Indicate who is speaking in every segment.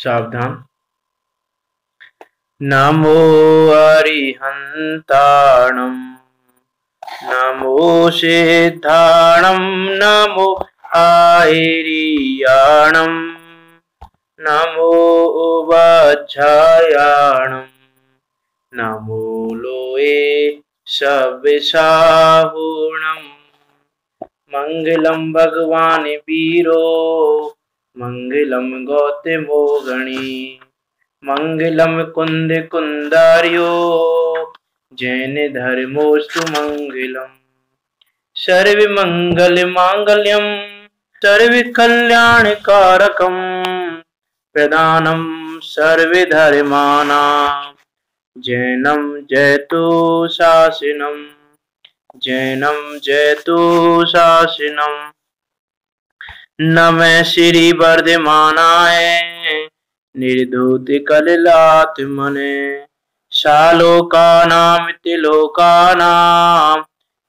Speaker 1: सावधान। नमो अरिहंताणं नमो सिद्धाणं नमो आयर्याणं नमो वज्रायाणं नमो लोये सविशाहुणम्। मंगलम भगवान वीरो मंगलम गौतमो गणी मंगलम कुंद कुंदार्यो जैन धर्मोस्तु मंगलम। सर्व मंगल मांगल्यम सर्व कल्याण कारकम प्रदानम सर्व धर्माणां जैनम जयतु शासनम जैनम जयतु शासनम। नमः श्री वर्धमानाय निर्धूत कलिलात्मने शालोकानामिति लोकानां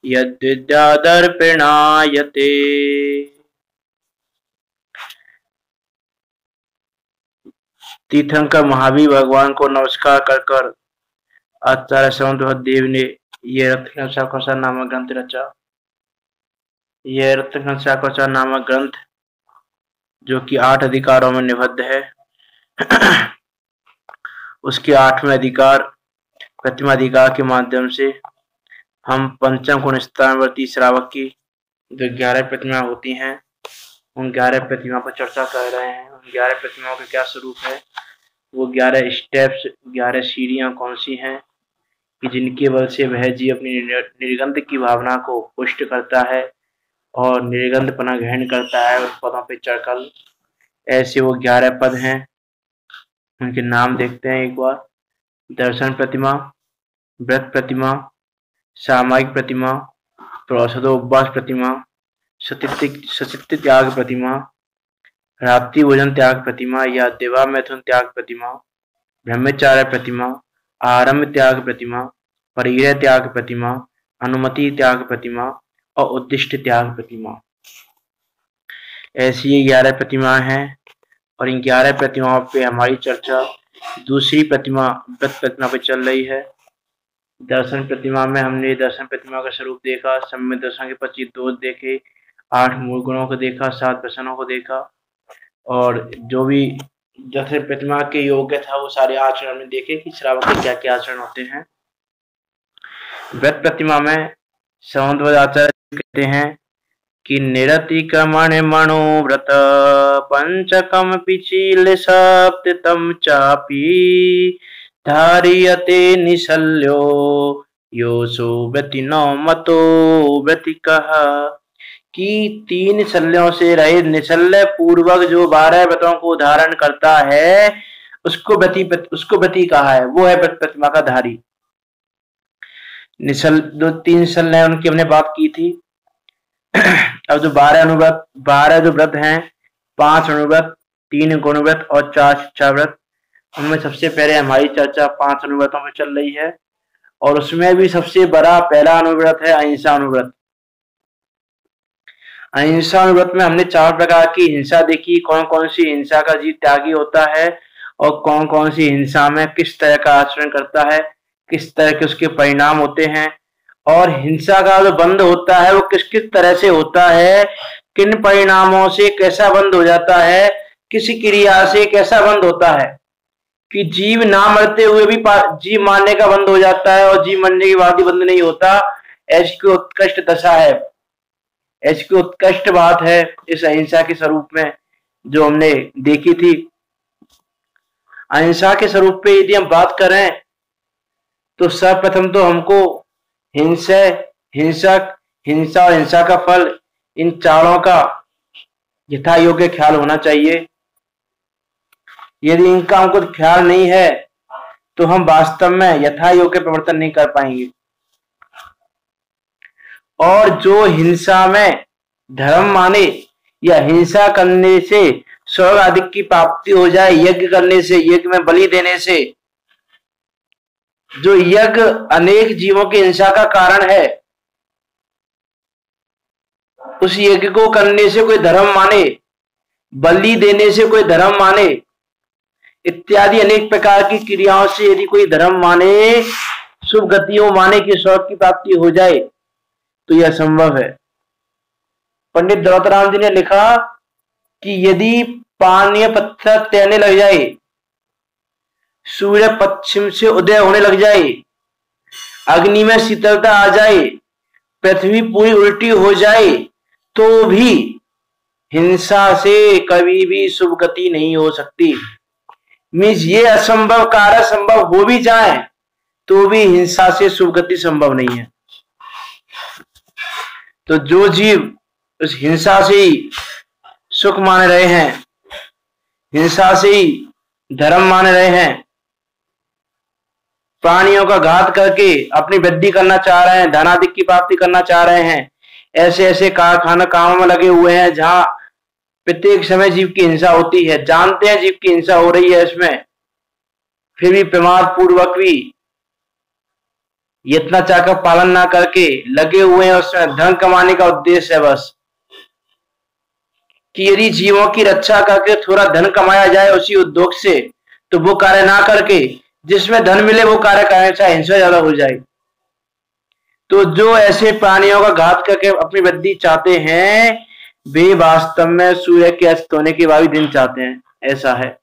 Speaker 1: यद्विद्यादर्पणायते। तीर्थंकर महावीर भगवान को नमस्कार कर आचार्य सौंदर्य देव ने ये रत्नकंसाकोचा नामक ग्रंथ रचा। यह रत्नकंसाकोचा नामक ग्रंथ जो कि 8 अधिकारों में निबद्ध है, उसके 8वें अधिकार प्रतिमा अधिकार के माध्यम से हम पंचम गुण स्थानवर्ती श्रावक की जो 11 प्रतिमा होती हैं उन 11 प्रतिमा पर चर्चा कर रहे हैं। उन 11 प्रतिमाओं का क्या स्वरूप है, वो 11 स्टेप्स 11 सीढ़ियां कौन सी हैं कि जिनके बल से वह जीव अपनी निर्गंध की भावना को पुष्ट करता है और निर्गंधपना ग्रहण करता है उन पदों पर चढ़कर। ऐसे वो 11 पद हैं, उनके नाम देखते हैं एक बार। दर्शन प्रतिमा, व्रत प्रतिमा, सामायिक प्रतिमा, प्रोषदोपवास प्रतिमा, सचित्त त्याग प्रतिमा, रात्रि भोजन त्याग प्रतिमा या देवा मैथुन त्याग प्रतिमा, ब्रह्मचार्य प्रतिमा, आरंभ त्याग प्रतिमा, परिग्रह त्याग प्रतिमा, अनुमति त्याग प्रतिमा और उद्दिष्ट त्याग प्रतिमा। ऐसी ये 11 प्रतिमा हैं और इन 11 प्रतिमाओं पे हमारी चर्चा दूसरी प्रतिमा व्रत प्रतिमा पे चल रही है। दर्शन प्रतिमा में हमने दर्शन प्रतिमा का स्वरूप देखा, सम्यक दर्शन के 25 दोष देखे, 8 मूल गुणों को देखा, 7 व्यसनों को देखा और जो भी दर्शन प्रतिमा के योग्य था वो सारे आचरण में देखे कि श्रावक के क्या क्या आचरण होते हैं। व्रत प्रतिमा में सौंदर्य आचार्य कहते हैं कि निरतिक्रमण मनोव्रत पंचकम पिचील सप्तम चापी धारियते निशल्यो योसो व्रतिनो मतो व्रतिकः। कि 3 शल्यों से रहित निशल्य पूर्वक जो 12 व्रतों को धारण करता है उसको व्रति कहा है, वो है व्रत प्रतिमा का धारी। निशल जो 3 शल्य उनकी हमने बात की थी। अब जो 12 जो व्रत हैं, 5 अनुव्रत, 3 गुणव्रत और 4 शिक्षा व्रत, उनमें सबसे पहले हमारी चर्चा 5 अनुव्रतों में चल रही है और उसमें भी सबसे बड़ा पहला अनुव्रत है अहिंसा अनुव्रत। अहिंसा अनुव्रत में हमने 4 प्रकार की हिंसा देखी, कौन कौन सी हिंसा का जीव त्यागी होता है और कौन कौन सी हिंसा में किस तरह का आचरण करता है, किस तरह के उसके परिणाम होते हैं और हिंसा का जो बंद होता है वो किस किस तरह से होता है, किन परिणामों से कैसा बंद हो जाता है, किसी क्रिया से कैसा बंद होता है कि जीव ना मरते हुए भी जीव मारने का बंद हो जाता है और जीव मरने के बाद ही बंद नहीं होता। ऐसी की उत्कृष्ट दशा है, ऐसी की उत्कृष्ट बात है इस अहिंसा के स्वरूप में जो हमने देखी थी। अहिंसा के स्वरूप पे यदि हम बात करें तो सर्वप्रथम तो हमको हिंसा और हिंसा का फल, इन चारों का यथा योग्य ख्याल होना चाहिए। यदि इनका हमको ख्याल नहीं है तो हम वास्तव में यथा योग्य प्रवर्तन नहीं कर पाएंगे। और जो हिंसा में धर्म माने या हिंसा करने से स्वर्ग आदि की प्राप्ति हो जाए, यज्ञ करने से, यज्ञ में बलि देने से, जो यज्ञ अनेक जीवों की हिंसा का कारण है, उस यज्ञ को करने से कोई धर्म माने, बलि देने से कोई धर्म माने, इत्यादि अनेक प्रकार की क्रियाओं से यदि कोई धर्म माने, शुभ गतियों माने कि स्वर्ग की प्राप्ति हो जाए, तो यह संभव है। पंडित द्रौपदराम जी ने लिखा कि यदि पानी पत्थर तैरने लग जाए, सूर्य पश्चिम से उदय होने लग जाए, अग्नि में शीतलता आ जाए, पृथ्वी पूरी उल्टी हो जाए, तो भी हिंसा से कभी भी शुभ गति नहीं हो सकती। मीन्स ये असंभव कार्य संभव हो भी जाए तो भी हिंसा से शुभ गति संभव नहीं है। तो जो जीव उस हिंसा से ही सुख मान रहे हैं, हिंसा से ही धर्म मान रहे हैं, प्राणियों का घात करके अपनी वृद्धि करना चाह रहे हैं, धनाधिक की प्राप्ति करना चाह रहे हैं, ऐसे ऐसे कारखाना कामों में लगे हुए हैं जहां प्रत्येक समय जीव की हिंसा होती है, जानते हैं जीव की हिंसा हो रही है इसमें, फिर भी प्रमाद पूर्वक भी यत्नाचार का पालन ना करके लगे हुए हैं उसमें। धन कमाने का उद्देश्य है बस कि यदि जीवों की रक्षा करके थोड़ा धन कमाया जाए उसी उद्योग से, तो वो कार्य ना करके जिसमें धन मिले वो कार्य करने, चाहे हिंसा ज्यादा हो जाए। तो जो ऐसे प्राणियों का घात करके अपनी वृद्धि चाहते हैं, वे वास्तव में सूर्य के अस्त होने के बाद भी दिन चाहते हैं, ऐसा है।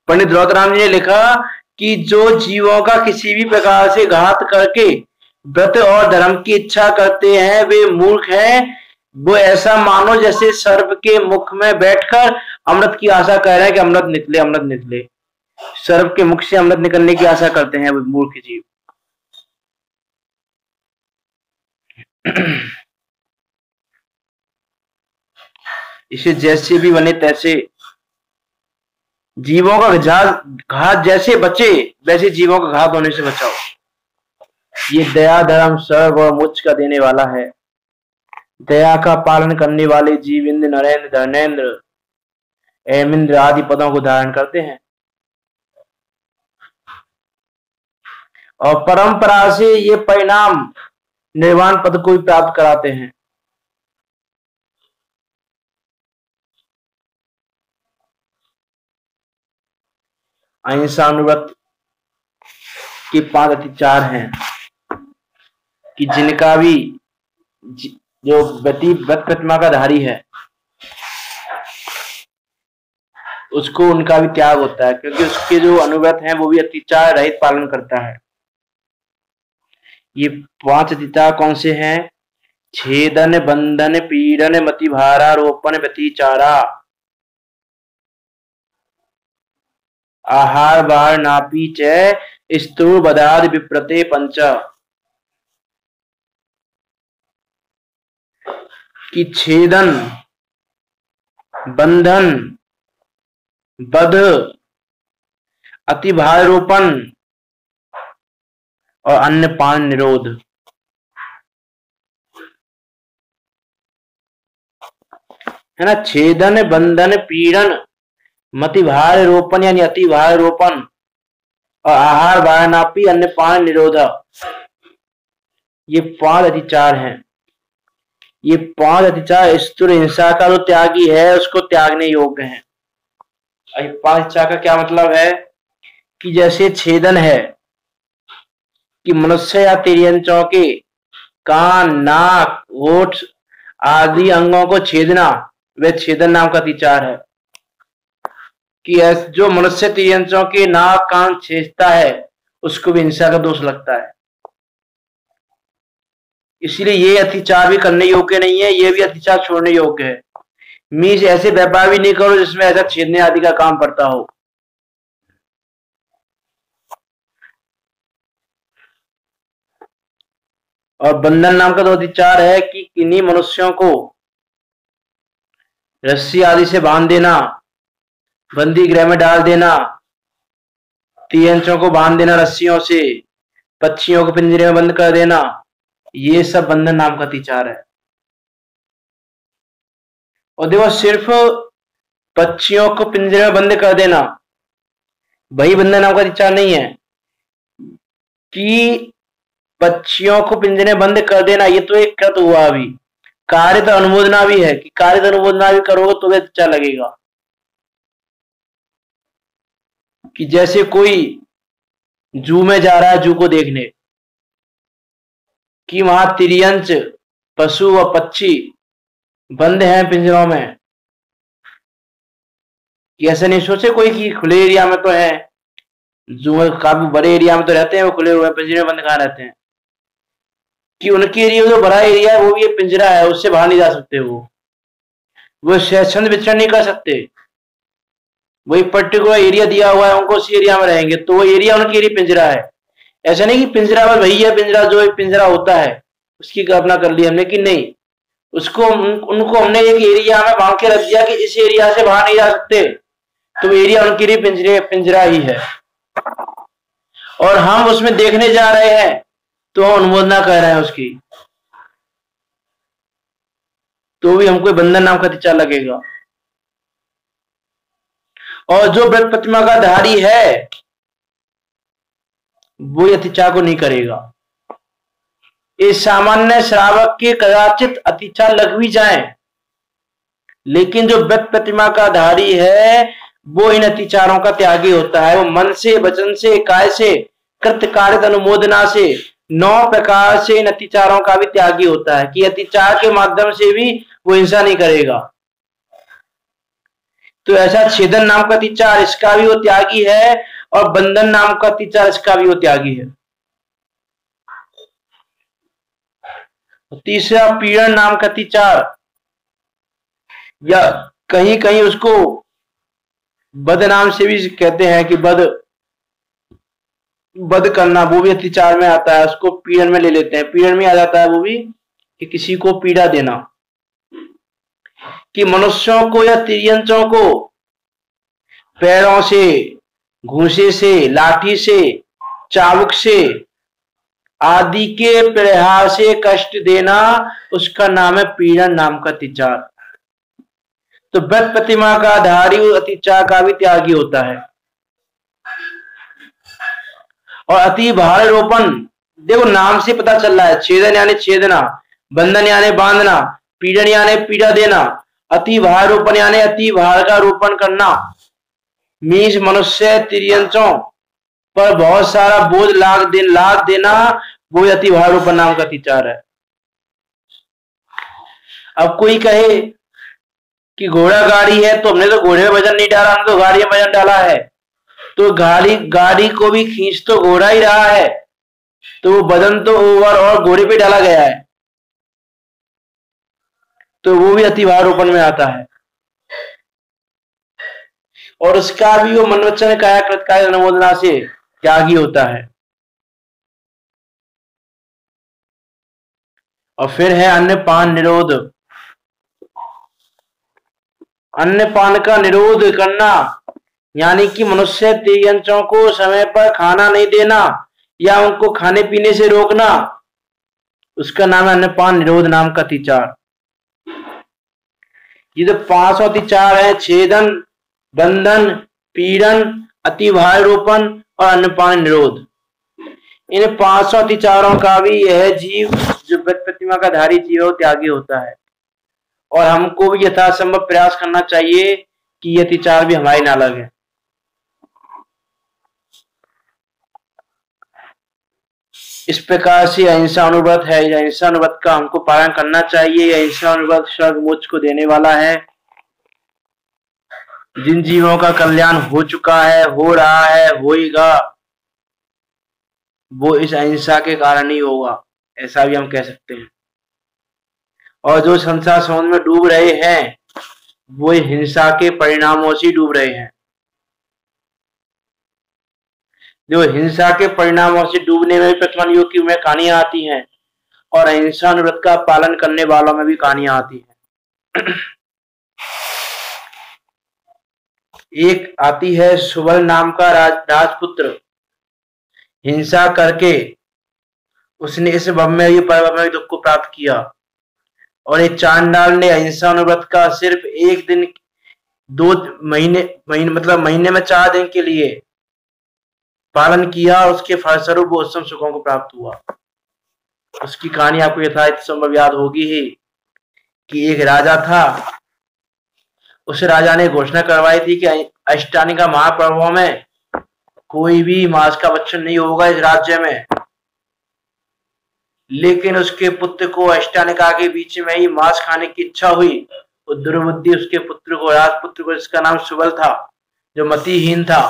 Speaker 1: पंडित द्रौपदराम जी ने लिखा कि जो जीवों का किसी भी प्रकार से घात करके व्रत और धर्म की इच्छा करते हैं, वे मूर्ख हैं। वो ऐसा मानो जैसे सर्प के मुख में बैठकर अमृत की आशा कर रहे हैं कि अमृत निकले, अमृत निकले। सर्प के मुख से अमृत निकलने की आशा करते हैं वो मूर्ख जीव। इसे जैसे भी बने तैसे जीवों का घात जैसे बचे वैसे जीवों का घात होने से बचाओ। ये दया धर्म सर्व और मोक्ष का देने वाला है। दया का पालन करने वाले जीव इंद्र, नरेंद्र, धर्मेंद्र, एमिंद्र आदि पदों को धारण करते हैं और परंपरा से ये परिणाम निर्वाण पद को भी प्राप्त कराते हैं। अहिंसानुव्रत के 5 अतिचार हैं कि जिनका भी जो व्यक्ति व्रत प्रतिमा का धारी है उसको उनका भी त्याग होता है, क्योंकि उसके जो अनुव्रत हैं वो भी अतिचार रहित पालन करता है। ये 5 अतिचार कौन से हैं? छेदन, बंधन, पीड़न, मतिभारारोपण, व्यतिचारा, आहार बार नापी च स्तूर बदाद विप्रते पंच। कि छेदन, बंधन, बध, अतिभारारोपण और अन्नपान निरोध। है ना? छेदन, बंधन, पीड़न, मतिभार रोपण यानी अतिभार रोपण और आहार बारनापी, अन्नपान निरोधा, ये 5 अतिचार हैं। ये 5 अतिचार स्तुर हिंसा का जो त्यागी है उसको त्यागने योग्य हैं। 5 अतिचार का क्या मतलब है? कि जैसे छेदन है कि मनुष्य या तिर्यंचों के कान, नाक, होठ आदि अंगों को छेदना, वह छेदन नाम का अतिचार है। कि जो मनुष्य तिर्यंचों के नाक कान छेदता है उसको भी हिंसा का दोष लगता है। इसलिए ये अतिचार भी करने योग्य नहीं है, ये भी अतिचार छोड़ने योग्य है। मीन्स ऐसे व्यापार भी नहीं करो जिसमें ऐसा छेदने आदि का काम पड़ता हो। और बंधन नाम का तो अतिचार है कि किन्हीं मनुष्यों को रस्सी आदि से बांध देना, बंदी गृह में डाल देना, तिर्यंचों को बांध देना रस्सियों से, पक्षियों को पिंजरे में बंद कर देना, ये सब बंधन नाम का अतिचार है। और देखो सिर्फ पक्षियों को पिंजरे में बंद कर देना वही बंधन नाम का अतिचार नहीं है। कि पक्षियों को पिंजरे में बंद कर देना ये तो एक कृत हुआ, अभी कारित अनुमोदना भी है कि कारित अनुमोदना भी करोगे तो भी अच्छा लगेगा। कि जैसे कोई जू में जा रहा है, जू को देखने, कि वहां तिर्यंच पशु व पक्षी बंद हैं पिंजरों में, कि ऐसा नहीं सोचे कोई कि खुले एरिया में तो है, जू में काफी बड़े एरिया में तो रहते हैं वो, खुले हुए पिंजरे में बंद कहाँ रहते हैं, कि उनके एरिया जो बड़ा एरिया है वो भी ये पिंजरा है, उससे बाहर नहीं जा सकते, वो स्वच्छंद विचरण नहीं कर सकते, वही पर्टिकुलर एरिया दिया हुआ है उनको, उसी एरिया में रहेंगे, तो वो एरिया उनके एरिया पिंजरा है। ऐसा नहीं कि पिंजरा बस वही है, पिंजरा जो पिंजरा होता है उसकी कल्पना कर ली हमने, कि नहीं, उसको उनको हमने एक एरिया में बांध के रख दिया कि इस एरिया से बाहर नहीं जा सकते, तो एरिया उनके लिए पिंजरा ही है। और हम उसमें देखने जा रहे हैं तो हम अनुमोदना कर रहे हैं उसकी, तो भी हमको बंधन नाम का अतिचार लगेगा। और जो व्रत प्रतिमा का धारी है वो अतिचार को नहीं करेगा। इस सामान्य श्रावक के कदाचित अतिचार लग भी जाए, लेकिन जो व्रत प्रतिमा का धारी है वो इन अतिचारों का त्यागी होता है। वो मन से, वचन से, काय से, कृत कारित अनुमोदना से 9 प्रकार से इन अतिचारों का भी त्यागी होता है, कि अतिचार के माध्यम से भी वो हिंसा नहीं करेगा। तो ऐसा छेदन नाम का अतिचार, इसका भी वो त्यागी है, और बंधन नाम का अतिचार, इसका भी वो त्यागी है। तीसरा पीड़न नाम का अतिचार, या कहीं कहीं उसको बद नाम से भी कहते हैं कि बद करना, वो भी अतिचार में आता है, उसको पीड़न में ले लेते हैं, पीड़न में आ जाता है वो भी, कि किसी को पीड़ा देना, कि मनुष्यों को या तिर्यंचों को पैरों से, घूंसे से, लाठी से, चाबुक से आदि के प्रहार से कष्ट देना, उसका नाम है पीड़न नाम का अतिचार। तो व्रत प्रतिमा का धारी अतिचार का भी त्यागी होता है। और अति भार रोपण, देखो नाम से पता चल रहा है, छेदन यानी छेदना, बंधन यानी बांधना, पीड़न यानी पीड़ा देना, अति भार रोपण यानी अति भार का रोपण करना, मीन्स मनुष्य तिर्यंचों पर बहुत सारा बोझ लाद देना, वो अति भार रोपण नाम का अतिचार है। अब कोई कहे कि घोड़ा गाड़ी है, तो हमने तो घोड़े में वजन नहीं डाला, हमने तो गाड़ी में वजन डाला है, तो गाड़ी को भी खींच तो घोड़ा ही रहा है, तो वो वजन तो ओवर और घोड़े पे डाला गया है, तो वो भी अतिभारोपण में आता है। और उसका भी वो मन वचन काया कृत कार्य अनुमोदना से त्यागी होता है। और फिर है अन्नपान निरोध। अन्नपान का निरोध करना, यानी कि मनुष्य तिर्यंचों को समय पर खाना नहीं देना या उनको खाने पीने से रोकना, उसका नाम है अन्नपान निरोध नाम का अतिचार। ये जो 5 अतिचार है, छेदन, बंधन, पीड़न, अतिभारोपण और अन्नपान निरोध, इन 5 अतिचारों का भी यह जीव जो व्रत प्रतिमा का धारी जीव है त्यागी होता है। और हमको भी यथासंभव प्रयास करना चाहिए कि ये अतिचार भी हमारे ना लगे। इस प्रकार से अहिंसा अनुव्रत है, अहिंसा अनुव्रत का हमको पालन करना चाहिए। अहिंसा अनुव्रत स्वर्ग मोक्ष को देने वाला है। जिन जीवों का कल्याण हो चुका है, हो रहा है, होएगा, वो इस अहिंसा के कारण ही होगा, ऐसा भी हम कह सकते हैं। और जो संसार समुद्र में डूब रहे हैं वो हिंसा के परिणामों से डूब रहे हैं। जो हिंसा के परिणामों से डूबने में प्रथम युग की में कहानियां आती हैं, और अहिंसा अनुव्रत का पालन करने वालों में भी कहानियां आती हैं। एक आती है सुवर्ण नाम का राजपुत्र, हिंसा करके उसने इस भव में भी दुख को प्राप्त किया। और एक चांडाल ने अहिंसा अनुव्रत का सिर्फ एक दिन, 2 महीने मतलब महीने में 4 दिन के लिए पालन किया, उसके फलस्वरूप वो उत्तम सुखों को प्राप्त हुआ। उसकी कहानी आपको यथासंभव याद होगी ही। कि एक राजा था, उस राजा ने घोषणा करवाई थी कि अष्टानिका महापर्वों में कोई भी मांस का भक्षण नहीं होगा इस राज्य में। लेकिन उसके पुत्र को अष्टानिका के बीच में ही मांस खाने की इच्छा हुई। वो दुर्बुद्धि उसके पुत्र को, राजपुत्र को, जिसका नाम सुबल था, जो मतिहीन था,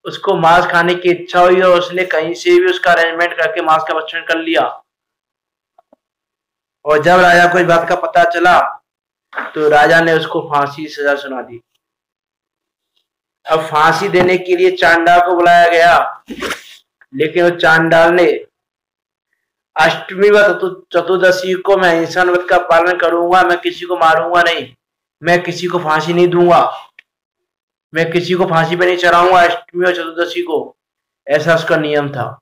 Speaker 1: उसको मांस खाने की इच्छा हुई और उसने कहीं से भी उसका अरेंजमेंट करके मांस का भक्षण कर लिया। और जब राजा को इस बात का पता चला तो राजा ने उसको फांसी की सजा सुना दी। अब फांसी देने के लिए चांडाल को बुलाया गया, लेकिन वो चांडाल ने अष्टमी व चतुर्दशी को मैं अहिंसा व्रत का पालन करूंगा, मैं किसी को मारूंगा नहीं, मैं किसी को फांसी नहीं दूंगा, मैं किसी को फांसी पे नहीं चढ़ाऊंगा अष्टमी और चतुर्दशी को, ऐसा उसका नियम था।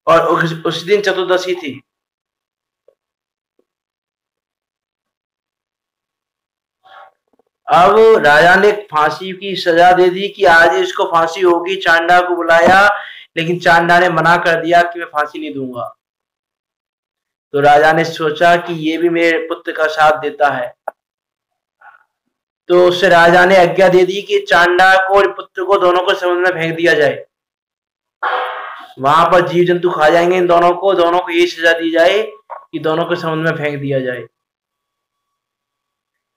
Speaker 1: और उस दिन चतुर्दशी थी। अब राजा ने फांसी की सजा दे दी कि आज ही इसको फांसी होगी। चांडा को बुलाया, लेकिन चांडा ने मना कर दिया कि मैं फांसी नहीं दूंगा। तो राजा ने सोचा कि ये भी मेरे पुत्र का साथ देता है, तो उससे राजा ने आज्ञा दे दी कि चांडा को और पुत्र को दोनों को समुद्र में फेंक दिया जाए। वहां पर जीव जंतु खा जाएंगे इन दोनों को ये सजा दी जाए कि दोनों को समुद्र में फेंक दिया जाए।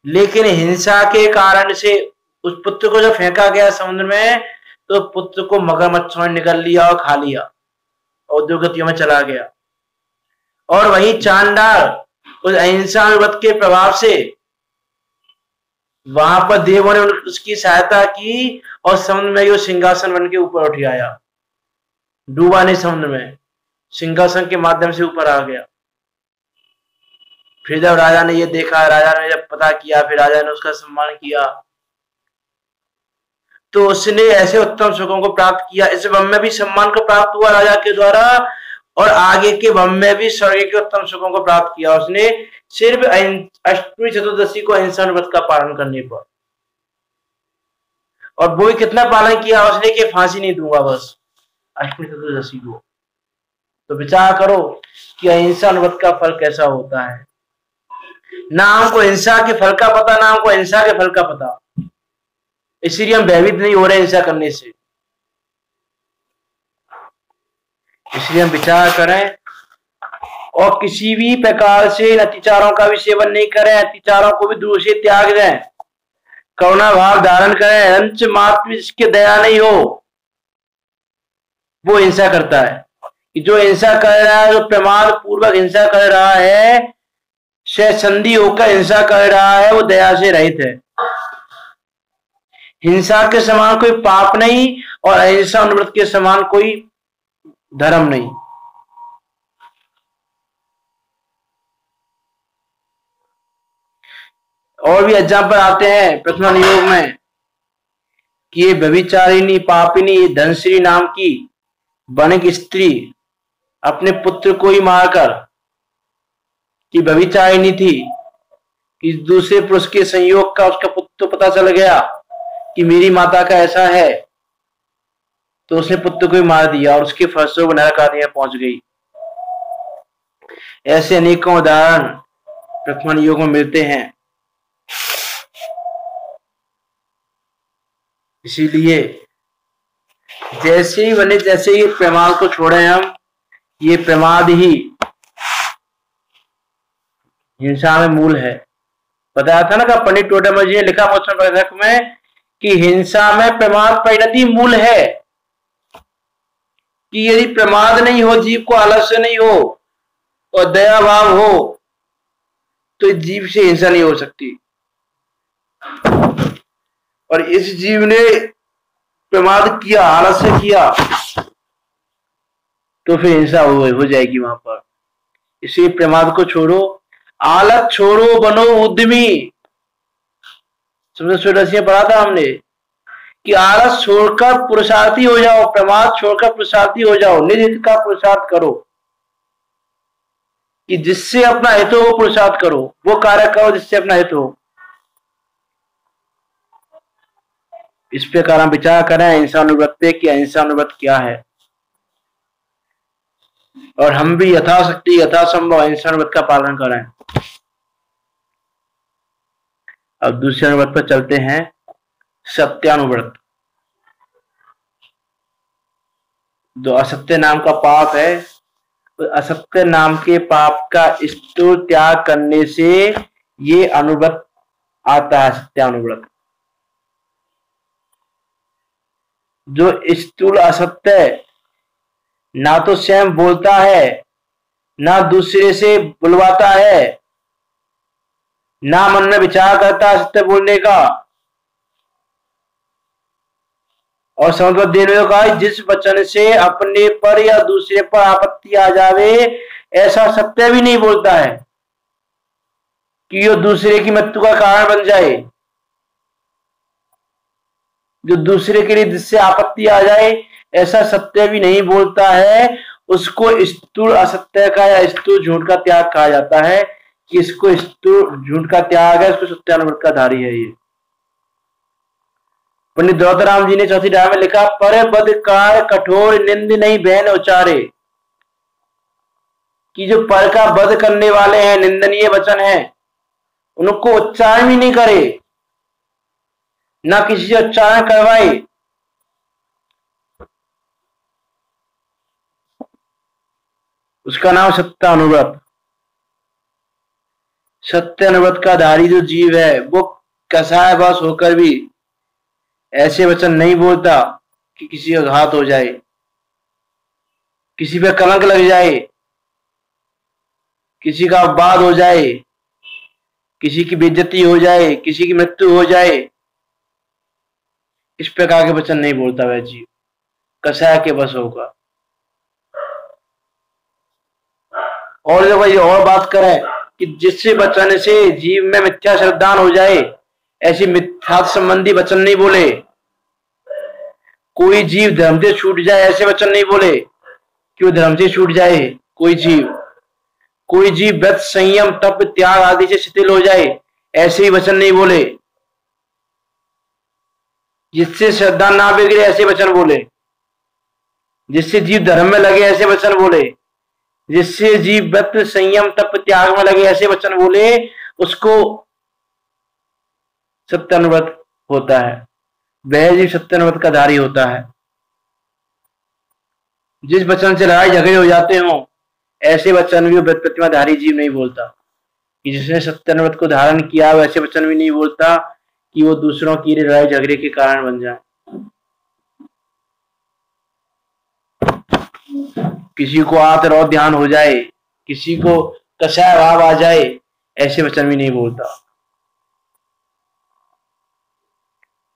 Speaker 1: लेकिन हिंसा के कारण से उस पुत्र को जब फेंका गया समुद्र में, तो पुत्र को मगरमच्छों ने निगल लिया और खा लिया और दुर्गतियों में चला गया। और वही चांडाल उस अहिंसा व्रत के प्रभाव से वहां पर देवों ने उसकी सहायता की और समुद्र में वो सिंहासन बन के ऊपर उठ आया। डूबा नहीं समुद्र में, सिंहासन के माध्यम से ऊपर आ गया। फिर जब राजा ने ये देखा, राजा ने जब पता किया, फिर राजा ने उसका सम्मान किया, तो उसने ऐसे उत्तम सुखों को प्राप्त किया। इस वन में भी सम्मान को प्राप्त हुआ राजा के द्वारा, और आगे के वन में भी स्वर्ग के उत्तम सुखों को प्राप्त किया उसने, सिर्फ अष्टमी चतुर्दशी को अहिंसा व्रत का पालन करने पर। और वो भी कितना पालन किया उसने कि फांसी नहीं दूंगा बस अष्टमी चतुर्दशी को। तो विचार करो कि अहिंसा व्रत का फल कैसा होता है। ना हमको हिंसा के फल का पता, ना हमको हिंसा के फल का पता, इसलिए हम भयभीत नहीं हो रहे हिंसा करने से। इसलिए हम विचार करें और किसी भी प्रकार से अत्याचारों का भी सेवन नहीं करें, अत्याचारों को भी दूर से त्याग दें, करुणा भाव धारण करें। अंश मात्र इसके दया नहीं हो, वो हिंसा करता है। कि जो हिंसा कर रहा है, जो प्रमाद पूर्वक हिंसा कर रहा है, से संधि होकर हिंसा कर रहा है, वो दया से रहित है। हिंसा के समान कोई पाप नहीं और अहिंसा व्रत के समान कोई धर्म नहीं। और भी एग्जाम्पल आते हैं प्रथम योग में कि ये व्यभिचारिणी पापिनी धनश्री नाम की वणिक स्त्री अपने पुत्र को ही मारकर, कि व्यभिचारिणी थी, कि दूसरे पुरुष के संयोग का उसका पुत्र पता चल गया कि मेरी माता का ऐसा है, तो उसने पुत्र को ही मार दिया और उसके फलस्वरूप वो नरक आदि में पहुंच गई। ऐसे अनेकों उदाहरण प्रथम योग में मिलते हैं। इसीलिए जैसे ही बने तैसे ही प्रमाद को छोड़े हम। ये प्रमाद ही हिंसा में मूल है। बताया था ना कि पंडित टोडरमल जी ने लिखा मोक्षण प्रदर्शक में कि हिंसा में प्रमाद परिणति मूल है। कि यदि प्रमाद नहीं हो, जीव को आलस्य नहीं हो और दया भाव हो, तो जीव से हिंसा नहीं हो सकती। और इस जीव ने प्रमाद किया, आलस्य किया, तो फिर हिंसा हो जाएगी वहां पर। इसी प्रमाद को छोड़ो, आलस छोड़ो, बनो उद्यमी। समझे पढ़ा था हमने कि आलस छोड़कर पुरुषार्थी हो जाओ, प्रमाद छोड़कर पुरुषार्थी हो जाओ, निज हित का पुरुषार्थ करो। कि जिससे अपना हित हो वो पुरुषार्थ करो, वो कार्य करो जिससे अपना हित हो। इस प्रकार हम विचार करें अहिंसा अनुव्रत पे कि अहिंसा अनुव्रत क्या है। और हम भी यथाशक्ति यथासंभव अहिंसा अनुव्रत का पालन करें। अब दूसरे अनुव्रत पर चलते हैं, सत्यानुव्रत। जो असत्य नाम का पाप है, असत्य नाम के पाप का स्थूल त्याग करने से ये अनुव्रत आता है, सत्यानुव्रत। जो स्थूल असत्य ना तो स्वयं बोलता है, ना दूसरे से बुलवाता है, ना मन में विचार करता है सत्य बोलने का, और समझ देने को कहा, जिस वचन से अपने पर या दूसरे पर आपत्ति आ जावे ऐसा सत्य भी नहीं बोलता है कि यो दूसरे की मृत्यु का कारण बन जाए। जो दूसरे के लिए जिससे आपत्ति आ जाए ऐसा सत्य भी नहीं बोलता है, उसको स्थूल असत्य का या स्थूल झूठ का त्याग कहा जाता है कि इसको स्थूल झूठ का त्याग है, इसको सत्यानुव्रत का धारी है। ये पंडित द्रौपदराम जी ने चौथी डाय में लिखा, पर बदकार कठोर निंद नहीं बहन उचारे, कि जो पर का वध करने वाले हैं, निंदनीय वचन है, उनको उच्चारण भी नहीं करे, ना किसी से उच्चारण करवाए। उसका नाम सत्यानुव्रत। सत्यानुव्रत का धारी जो जीव है वो कसाय बस होकर भी ऐसे वचन नहीं बोलता कि किसी का घात हो जाए, किसी पे कलंक लग जाए, किसी का अपवाद हो जाए, किसी की बेइज्जती हो जाए, किसी की मृत्यु हो जाए, इस प्रकार के वचन नहीं बोलता वह जीव, कसाय के बस होगा। और जब ये और बात करें कि जिससे वचन से जीव में मिथ्या श्रद्धान हो जाए, ऐसी मिथ्या संबंधी वचन नहीं बोले। कोई जीव धर्म से छूट जाए ऐसे वचन नहीं बोले कि वो धर्म से छूट जाए। कोई जीव व्रत संयम तप त्याग आदि से शिथिल हो जाए ऐसे ही वचन नहीं बोले। जिससे श्रद्धा ना बिगड़े ऐसे वचन बोले, जिससे जीव धर्म में लगे ऐसे वचन बोले, जिससे जीव व्रत संयम तप त्याग में लगे ऐसे वचन बोले, उसको सत्यानुव्रत होता है। वह जीव सत्यानुव्रत का धारी होता है। जिस वचन से लड़ाई झगड़े हो जाते हो ऐसे वचन भी व्रत प्रतिमाधारी जीव नहीं बोलता। कि जिसने सत्यानुव्रत को धारण किया वैसे वचन भी नहीं बोलता कि वो दूसरों की लड़ाई झगड़े के कारण बन जाए। किसी को आत्म ध्यान हो जाए, किसी को कसाय भाव आ जाए, ऐसे वचन भी नहीं बोलता।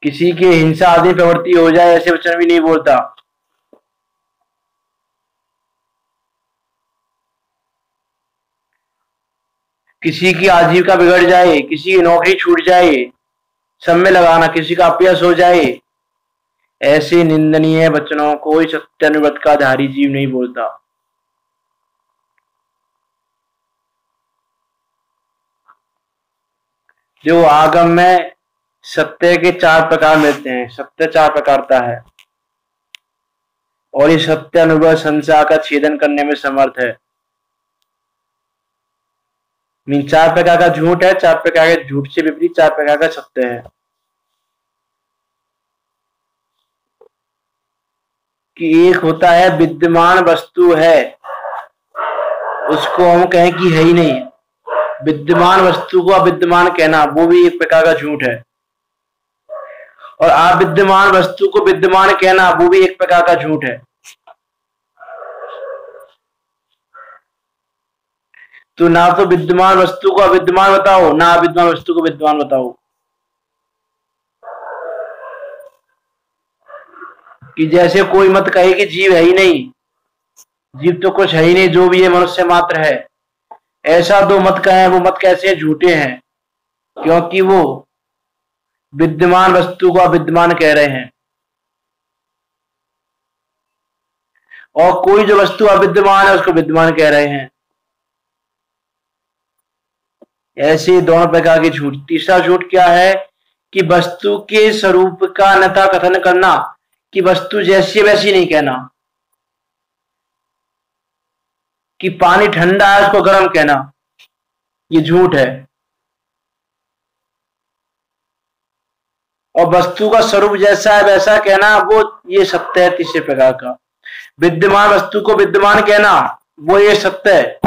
Speaker 1: किसी के हिंसा आदि प्रवृत्ति हो जाए ऐसे वचन भी नहीं बोलता। किसी की आजीविका बिगड़ जाए, किसी की नौकरी छूट जाए, सब में लगाना, किसी का अपयश हो जाए, ऐसे निंदनीय वचनों को सत्यानुव्रत का धारी जीव नहीं बोलता। जो आगम में सत्य के 4 प्रकार मिलते हैं, सत्य 4 प्रकार का है और ये सत्यानुव्रत संसार का छेदन करने में समर्थ है। 4 प्रकार का झूठ है, 4 प्रकार के झूठ से विपरीत 4 प्रकार का सत्य है। कि एक होता है विद्यमान वस्तु है, उसको हम कहें कि है ही नहीं। विद्यमान वस्तु को अविद्यमान कहना वो भी एक प्रकार का झूठ है, और अविद्यमान वस्तु को विद्यमान कहना वो भी एक प्रकार का झूठ है। तो ना तो विद्यमान वस्तु को अविद्यमान बताओ, ना अविद्यमान वस्तु को विद्यमान बताओ। कि जैसे कोई मत कहे कि जीव है ही नहीं, जीव तो कुछ है ही नहीं, जो भी है मनुष्य मात्र है, ऐसा दो मत कहे, वो मत कैसे झूठे हैं, क्योंकि वो विद्यमान वस्तु को अविद्यमान कह रहे हैं। और कोई जो वस्तु अविद्यमान है उसको विद्यमान कह रहे हैं। ऐसे दोनों प्रकार के झूठ। तीसरा झूठ क्या है कि वस्तु के स्वरूप का अन्यथा कथन करना, कि वस्तु जैसी वैसी नहीं कहना। कि पानी ठंडा है उसको गर्म कहना, ये झूठ है। और वस्तु का स्वरूप जैसा है वैसा कहना, वो ये सत्य है तीसरे प्रकार का। विद्यमान वस्तु को विद्यमान कहना, वो ये सत्य है।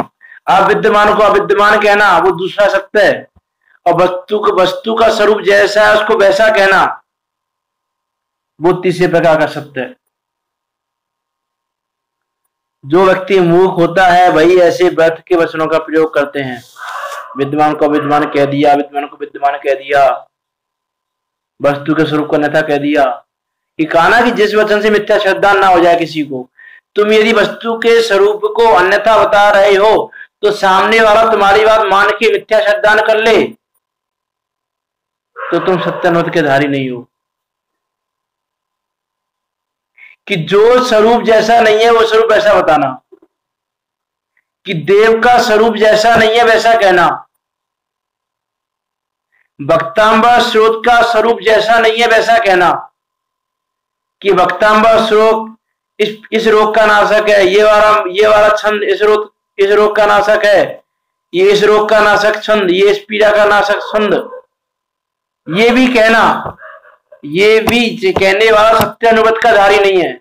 Speaker 1: अविद्यमान को अविद्यमान कहना, वो दूसरा सत्य है। और वस्तु का स्वरूप जैसा है उसको वैसा कहना, वो तीसरे प्रकार का सत्य है। जो व्यक्ति मूर्ख होता है वही ऐसे व्यर्थ के वचनों का प्रयोग करते हैं। विद्यमान को विद्यमान कह दिया, विद्यमान को विद्यमान कह दिया, वस्तु के स्वरूप को अन्यथा कह दिया। कि कहा ना कि जिस वचन से मिथ्या श्रद्धा ना हो जाए किसी को। तुम यदि वस्तु के स्वरूप को अन्यथा बता रहे हो तो सामने वाला तुम्हारी बात मान के मिथ्या श्रद्धा न कर ले तो तुम सत्यानुमत के धारी नहीं हो। कि जो स्वरूप जैसा नहीं है वो स्वरूप ऐसा बताना, कि देव का स्वरूप जैसा नहीं है वैसा कहना, वक्तांबर स्रोत का स्वरूप जैसा नहीं है वैसा कहना, कि वक्तांबर स्रोत इस रोग का नाशक है, ये वाला छंद इस रोग का नाशक है, ये इस रोग का नाशक छंद, ये इस पीड़ा का नाशक छंद, ये भी कहना, ये भी कहने वाला सत्यानुगत का धारी नहीं है।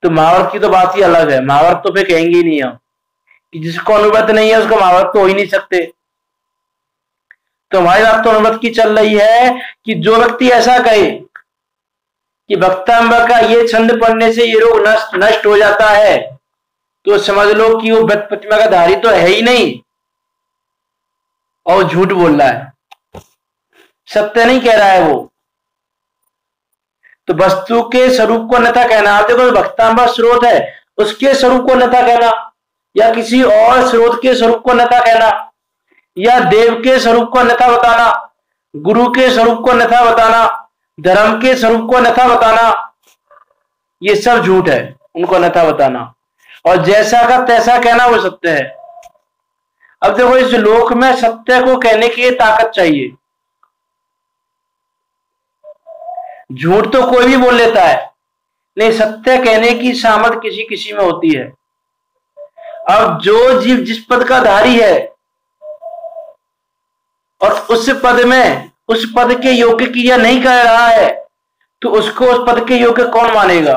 Speaker 1: तो महाभारत की तो बात ही अलग है। महाभारत तो फिर कहेंगे ही नहीं हम कि जिसको अनुगत नहीं है उसको महाभारत तो हो ही नहीं सकते। तो हमारी बात तो अनुगत की चल रही है कि जो व्यक्ति ऐसा कहे कि वक्तांबर का ये छंद पढ़ने से ये रोग नष्ट हो जाता है तो समझ लो कि वो वृत्त प्रतिमा का धारी तो है ही नहीं और झूठ बोल रहा है, सत्य नहीं कह रहा है वो। तो वस्तु के स्वरूप को अन्यथा कहना, आप देखो वक्तांबर स्रोत है उसके स्वरूप को अन्यथा कहना, या किसी और स्रोत के स्वरूप को अन्यथा कहना, या देव के स्वरूप को अन्यथा बताना, गुरु के स्वरूप को अन्यथा बताना, धर्म के स्वरूप को अन्यथा बताना, ये सब झूठ है। उनको अन्यथा बताना और जैसा का तैसा कहना वो सत्य है। अब देखो इस लोक में सत्य को कहने की ताकत चाहिए। झूठ तो कोई भी बोल लेता है, नहीं सत्य कहने की सामर्थ किसी किसी में होती है। अब जो जीव जिस पद का धारी है और उस पद में उस पद के योग्य क्रिया नहीं कर रहा है तो उसको उस पद के योग्य कौन मानेगा।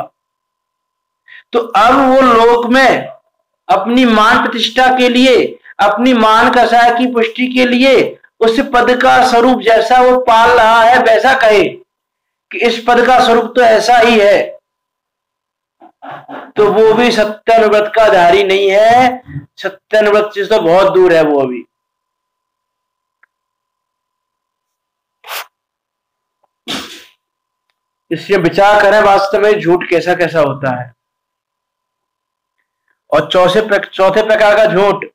Speaker 1: तो अब वो लोक में अपनी मान प्रतिष्ठा के लिए, अपनी मान कषाय की पुष्टि के लिए उस पद का स्वरूप जैसा वो पाल रहा है वैसा कहे कि इस पद का स्वरूप तो ऐसा ही है, तो वो भी सत्यानुव्रत का धारी नहीं है। सत्यानुव्रत से तो बहुत दूर है वो अभी। इसलिए विचार करें वास्तव में झूठ कैसा कैसा होता है। और चौथे प्रकार का झूठ,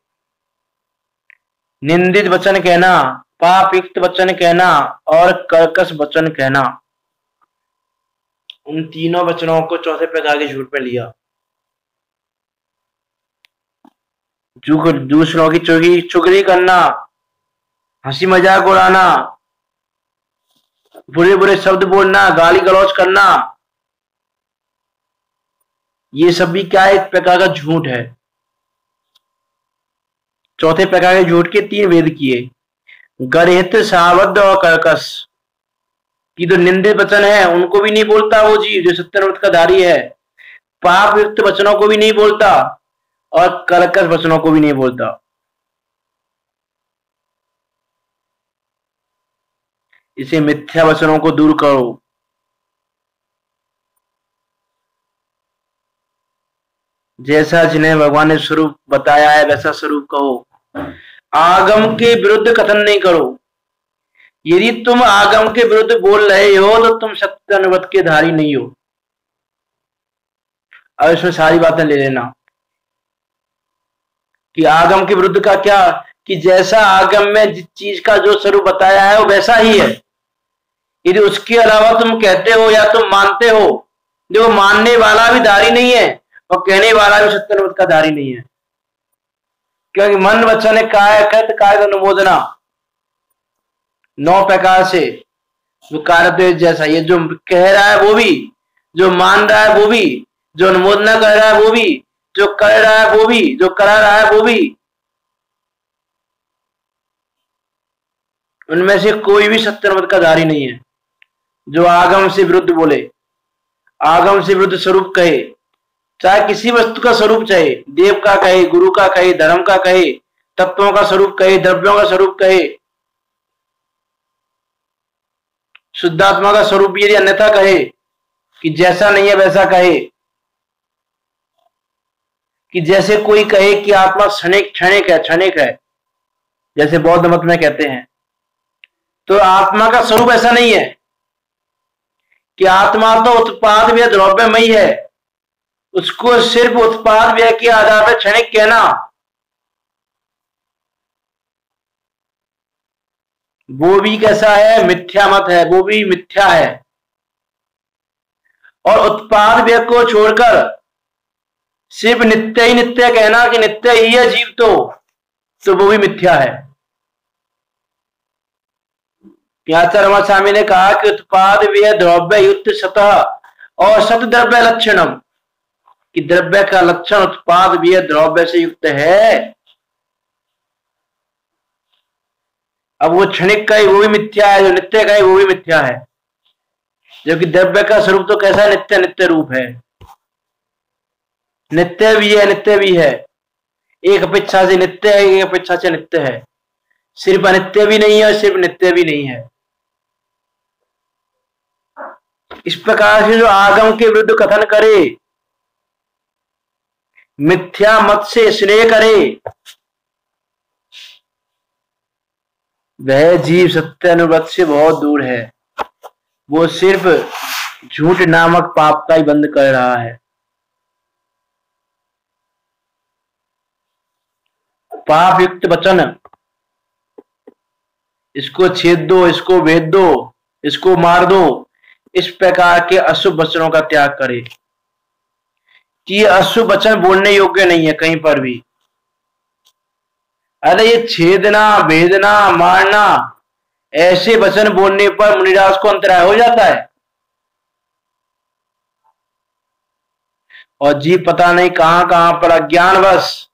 Speaker 1: निंदित वचन कहना, पाप युक्त वचन कहना और कर्कश वचन कहना। उन तीनों वचनों को चौथे प्रकार के झूठ में लिया। दूसरों की चुगली करना, हंसी मजाक उड़ाना, बुरे बुरे शब्द बोलना, गाली गलौज करना, ये सब भी क्या एक प्रकार का झूठ है। चौथे प्रकार के झूठ के 3 भेद किए, गर्हित, सावध और कर्कश। कि जो निंदित वचन है उनको भी नहीं बोलता वो जीव जो सत्यानुव्रत का धारी है, पाप युक्त वचनों को भी नहीं बोलता और कर्कश वचनों को भी नहीं बोलता। इसे मिथ्या वचनों को दूर करो। जैसा जिन्हें भगवान ने स्वरूप बताया है वैसा स्वरूप कहो। आगम के विरुद्ध कथन नहीं करो। यदि तुम आगम के विरुद्ध बोल रहे हो तो तुम सत्यानुव्रत के धारी नहीं हो। अब इसमें सारी बातें ले लेना कि आगम के विरुद्ध का क्या, कि जैसा आगम में जिस चीज का जो स्वरूप बताया है वो वैसा ही है। यदि उसके अलावा तुम कहते हो या तुम मानते हो, जो मानने वाला भी धारी नहीं है और कहने वाला भी सत्यानुव्रत का धारी नहीं है। क्योंकि मन वचन काय कृत काय अनुमोदना 9 प्रकार से जो कार्य जैसा, ये जो कह रहा है वो भी, जो मान रहा है वो भी, जो अनुमोदना कर रहा है वो भी, जो कर रहा है वो भी, जो करा रहा है वो भी, उनमें से कोई भी सत्यमत का धारी नहीं है। जो आगम से विरुद्ध बोले, आगम से विरुद्ध स्वरूप कहे, चाहे किसी वस्तु का स्वरूप चाहे, देव का कहे, गुरु का कहे, धर्म का कहे, तत्वों का स्वरूप कहे, द्रव्यों का स्वरूप कहे, शुद्धात्मा का स्वरूप यदि अन्यथा कहे कि जैसा नहीं है वैसा कहे, कि जैसे कोई कहे कि आत्मा क्षणिक क्षणिक है, क्षणिक है, जैसे बौद्ध मत में कहते हैं, तो आत्मा का स्वरूप ऐसा नहीं है कि आत्मा तो उत्पाद व्यय द्रव्यमयी है, उसको सिर्फ उत्पाद व्यय के आधार पर क्षणिक कहना, वो भी कैसा है, मिथ्या मत है, वो भी मिथ्या है। और उत्पाद व्यय को छोड़कर सिर्फ नित्य ही नित्य कहना कि नित्य ही है जीव, तो वो भी मिथ्या है। व्यासरमा स्वामी ने कहा कि उत्पाद व्यय द्रव्य युक्त सतह और सत द्रव्य लक्षणम, कि द्रव्य का लक्षण उत्पाद व्यय द्रव्य से युक्त है। अब वो क्षणिक का ही वो भी मिथ्या है, जो नित्य का ही वो भी मिथ्या है, जबकि द्रव्य का स्वरूप तो कैसा नित्य नित्य रूप है, नित्य भी है, नित्य भी है, एक अपेक्षा से नित्य है, एक अपेक्षा से नित्य है, सिर्फ अनित्य भी नहीं है और सिर्फ नित्य भी नहीं है। इस प्रकार से जो आगम के विरुद्ध कथन करे, मिथ्या मत से स्नेह करे, वह जीव सत्य अनुव्रत से बहुत दूर है। वो सिर्फ झूठ नामक पाप का ही बंद कर रहा है। पाप युक्त वचन, इसको छेद दो, इसको वेद दो, इसको मार दो, इस प्रकार के अशुभ वचनों का त्याग करे कि ये अशुभ वचन बोलने योग्य नहीं है कहीं पर भी। अरे ये छेदना, भेदना, मारना, ऐसे वचन बोलने पर मुनिराज को अंतराय हो जाता है, और जीव पता नहीं कहां कहां पर अज्ञानवश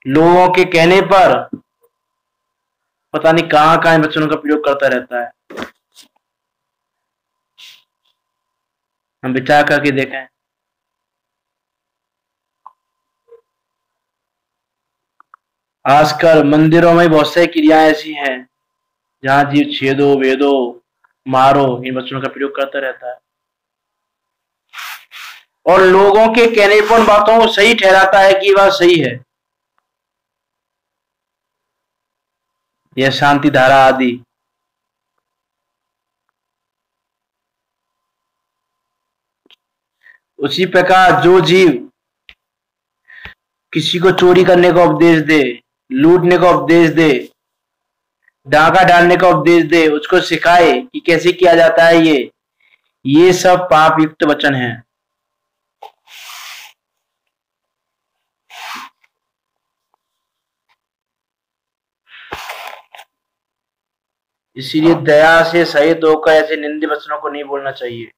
Speaker 1: लोगों के कहने पर पता नहीं कहां कहां वचनों का प्रयोग करता रहता है। हम विचार करके देखें, आजकल मंदिरों में बहुत सारी क्रियाएं ऐसी हैं जहां जीव छेदो, वेदो, मारो, इन वचनों का प्रयोग करता रहता है, और लोगों के कहने पर उन बातों को सही ठहराता है कि वह सही है। यह शांति धारा आदि, उसी प्रकार जो जीव किसी को चोरी करने का उपदेश दे, लूटने का उपदेश दे, डाका डालने का उपदेश दे, उसको सिखाए कि कैसे किया जाता है, ये सब पाप युक्त वचन है। इसीलिए दया से सहित होकर ऐसे निंदे वचनों को नहीं बोलना चाहिए।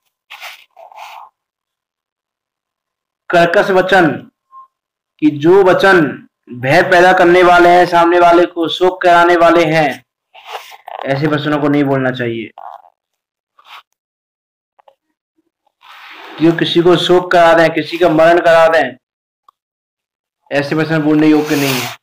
Speaker 1: कर्कश वचन, कि जो वचन भय पैदा करने वाले हैं, सामने वाले को शोक कराने वाले हैं, ऐसे वचनों को नहीं बोलना चाहिए। जो किसी को शोक करा दें, किसी का मरण करा दें, ऐसे वचन बोलने योग्य नहीं है।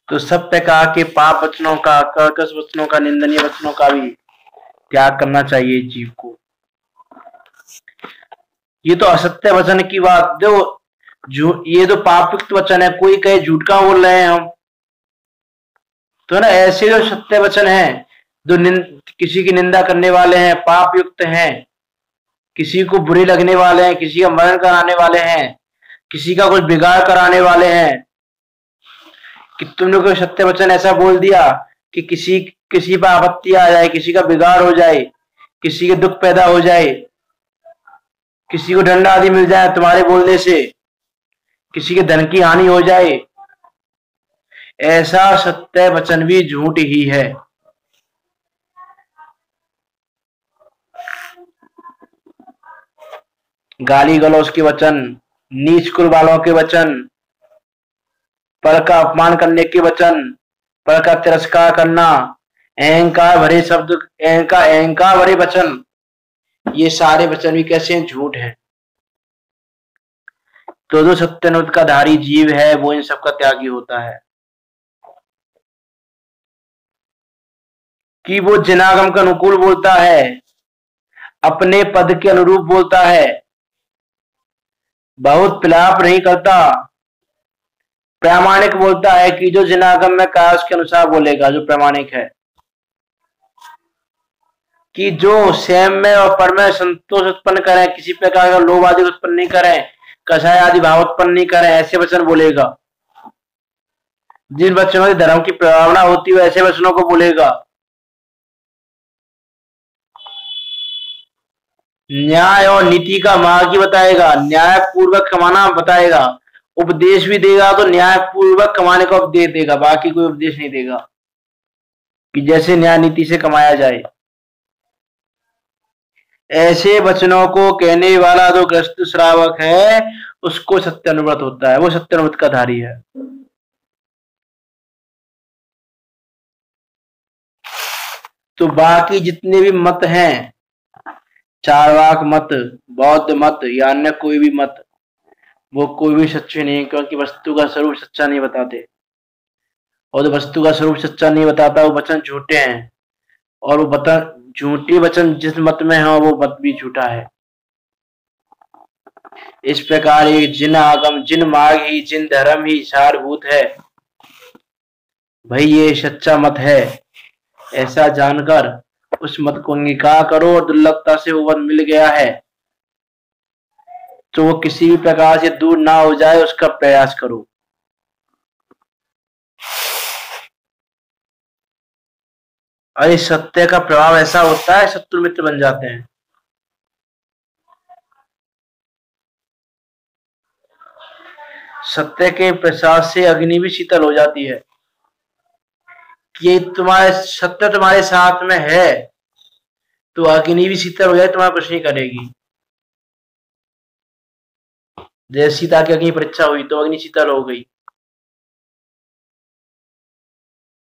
Speaker 1: तो सब प्रकार के पाप वचनों का, कर्कश वचनों का, निंदनीय वचनों का भी त्याग करना चाहिए जीव को। ये तो असत्य वचन की बात, जो ये तो पापयुक्त वचन है। कोई कहे झूठ का बोल रहे हैं हम, तो ना ऐसे जो सत्य वचन है, जो किसी की निंदा करने वाले हैं, पाप युक्त हैं, किसी को बुरे लगने वाले हैं, किसी का मरण कराने वाले हैं, किसी का कुछ बिगाड़ कराने वाले हैं, कि तुमने कोई सत्य वचन ऐसा बोल दिया कि किसी पर आपत्ति आ जाए, किसी का बिगाड़ हो जाए, किसी के दुख पैदा हो जाए, किसी को डंडा आदि मिल जाए तुम्हारे बोलने से, किसी के धन की हानि हो जाए, ऐसा सत्य वचन भी झूठ ही है। गाली गलौज के वचन, नीच कुल वालों के वचन, पर का अपमान करने के वचन, पर का तिरस्कार करना, अहंकार भरे शब्द, अहंकार भरे वचन, ये सारे वचन भी कैसे हैं? झूठ है। तो जो सत्यानुत का धारी जीव है वो इन सब का त्यागी होता है कि वो जिनागम के अनुकूल बोलता है, अपने पद के अनुरूप बोलता है, बहुत विलाप नहीं करता, प्रामाणिक बोलता है कि जो जिनागम में कहा उसके अनुसार बोलेगा, जो प्रामाणिक है, कि जो स्वयं में और पर में संतोष उत्पन्न करें, किसी प्रकार का लोभ आदि उत्पन्न नहीं करें, कषाय आदि भाव उत्पन्न नहीं करें, ऐसे वचन बोलेगा। जिन वचनों की धर्म की प्रभावना होती है ऐसे वचनों को बोलेगा। न्याय और नीति का मार्ग ही बताएगा, न्याय पूर्वक कमाना बताएगा, उपदेश भी देगा तो न्याय पूर्वक कमाने का उपदेश देगा, बाकी कोई उपदेश नहीं देगा कि जैसे न्याय नीति से कमाया जाए। ऐसे वचनों को कहने वाला जो ग्रस्त श्रावक है उसको सत्यानुव्रत होता है, वो सत्यानुव्रत का धारी है। तो बाकी जितने भी मत हैं, चारवाक मत, बौद्ध मत या अन्य कोई भी मत, वो कोई भी सच्चे नहीं, क्योंकि वस्तु का स्वरूप सच्चा नहीं बताते, और जो वस्तु का स्वरूप सच्चा नहीं बताता वो वचन झूठे हैं, और वो झूठे वचन जिस मत में है वो मत भी झूठा है। इस प्रकार ये जिन आगम, जिन मार्ग ही, जिन धर्म ही सारभूत है, भाई ये सच्चा मत है, ऐसा जानकर उस मत को अंगीकार करो, और दुर्लभता से वो मत मिल गया है तो वो किसी भी प्रकार से दूर ना हो जाए उसका प्रयास करो। और इस सत्य का प्रभाव ऐसा होता है शत्रु मित्र बन जाते हैं। सत्य के प्रसाद से अग्नि भी शीतल हो जाती है कि तुम्हारे सत्य तुम्हारे साथ में है तो अग्नि भी शीतल हो जाए, तुम्हारा कुछ नहीं करेगी। जैसे सीता की अग्नि परीक्षा हुई तो अग्नि शीतल हो गई।